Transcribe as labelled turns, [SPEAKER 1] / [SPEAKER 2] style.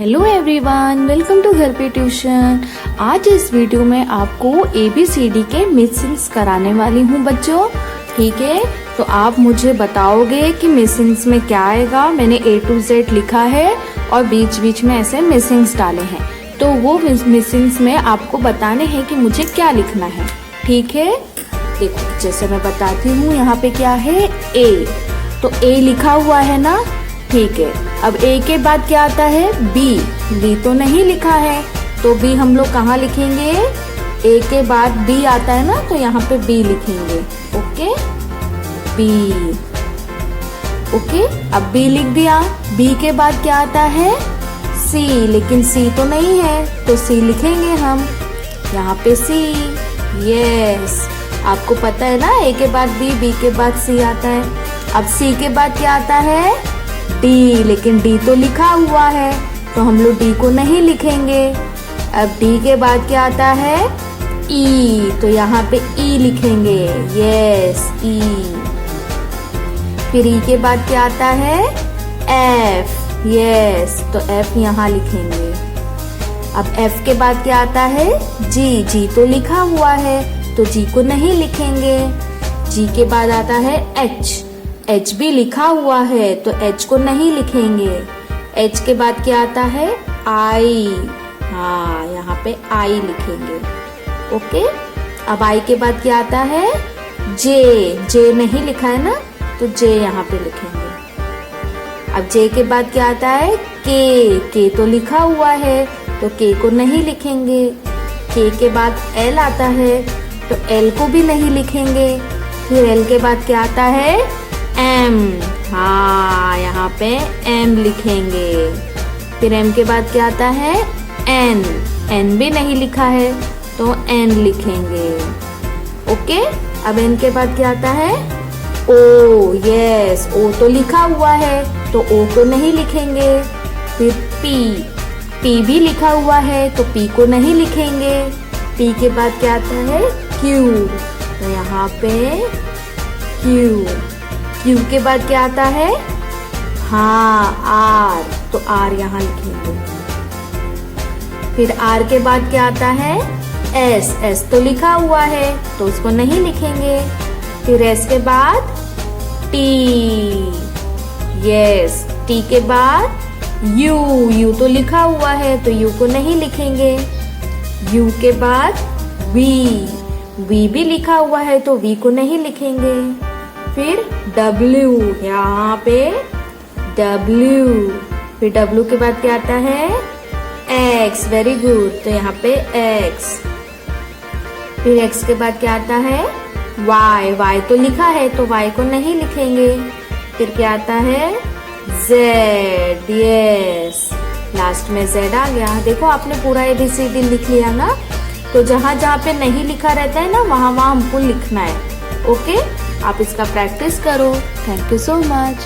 [SPEAKER 1] Hello everyone, welcome to घर पे tuition. आज इस वीडियो में आपको ABCD के मिसिंग्स कराने वाली हूँ बच्चों। ठीक है, तो आप मुझे बताओगे कि मिसिंग्स में क्या आएगा। मैंने A to Z लिखा है और बीच बीच में ऐसे मिसिंग्स डाले हैं, तो वो मिसिंग्स में आपको बताने हैं कि मुझे क्या लिखना है। ठीक है, देखो जैसे मैं बताती हूँ, यहाँ पे क्या है A, तो A लिखा हुआ है ना। ठीक है, अब A के बाद क्या आता है B तो नहीं लिखा है, तो B हम लोग कहाँ लिखेंगे। A के बाद B आता है ना, तो यहाँ पे B लिखेंगे। Okay, B। ओके, अब B लिख दिया। B के बाद क्या आता है C, लेकिन C तो नहीं है, तो C लिखेंगे हम यहाँ पे C। यस, आपको पता है ना, A के बाद B के बाद C आता है। अब C के बाद क्या आता है D, लेकिन D तो लिखा हुआ है, तो हम लोग D को नहीं लिखेंगे। अब D के बाद क्या आता है E, तो यहाँ पे E लिखेंगे। Yes, E। फिर E के बाद क्या आता है F। यस, तो F यहाँ लिखेंगे। अब F के बाद क्या आता है G तो लिखा हुआ है, तो G को नहीं लिखेंगे। G के बाद आता है H भी लिखा हुआ है, तो H को नहीं लिखेंगे। H के बाद क्या आता है I, हाँ यहाँ पे I लिखेंगे। ओके, अब I के बाद क्या आता है J नहीं लिखा है ना, तो J यहाँ पे लिखेंगे। अब J के बाद क्या आता है K तो लिखा हुआ है, तो K को नहीं लिखेंगे। K के बाद L आता है, तो L को भी नहीं लिखेंगे। फिर L के बाद क्या आता है M, हाँ यहाँ पे M लिखेंगे। फिर M के बाद क्या आता है N भी नहीं लिखा है, तो N लिखेंगे। ओके, अब N के बाद क्या आता है O। यस, O तो लिखा हुआ है, तो O को नहीं लिखेंगे। फिर P भी लिखा हुआ है, तो P को नहीं लिखेंगे। P के बाद क्या आता है Q, तो यहाँ पे Q के बाद क्या आता है हाँ R, तो R यहाँ लिखेंगे। फिर R के बाद क्या आता है S तो लिखा हुआ है, तो उसको नहीं लिखेंगे। फिर S के बाद T। यस, T के बाद U तो लिखा हुआ है, तो U को नहीं लिखेंगे। U के बाद V भी लिखा हुआ है, तो V को नहीं लिखेंगे। फिर W, यहाँ पे W। फिर W के बाद क्या आता है X, वेरी गुड, तो यहाँ पे X। फिर X के बाद क्या आता है Y तो लिखा है, तो Y को नहीं लिखेंगे। फिर क्या आता है Z। यस, लास्ट में Z आ गया। देखो आपने पूरा ABCD लिख लिया ना, तो जहाँ जहाँ पे नहीं लिखा रहता है ना, वहाँ वहाँ हमको लिखना है। ओके, आप इसका प्रैक्टिस करो। Thank you so much.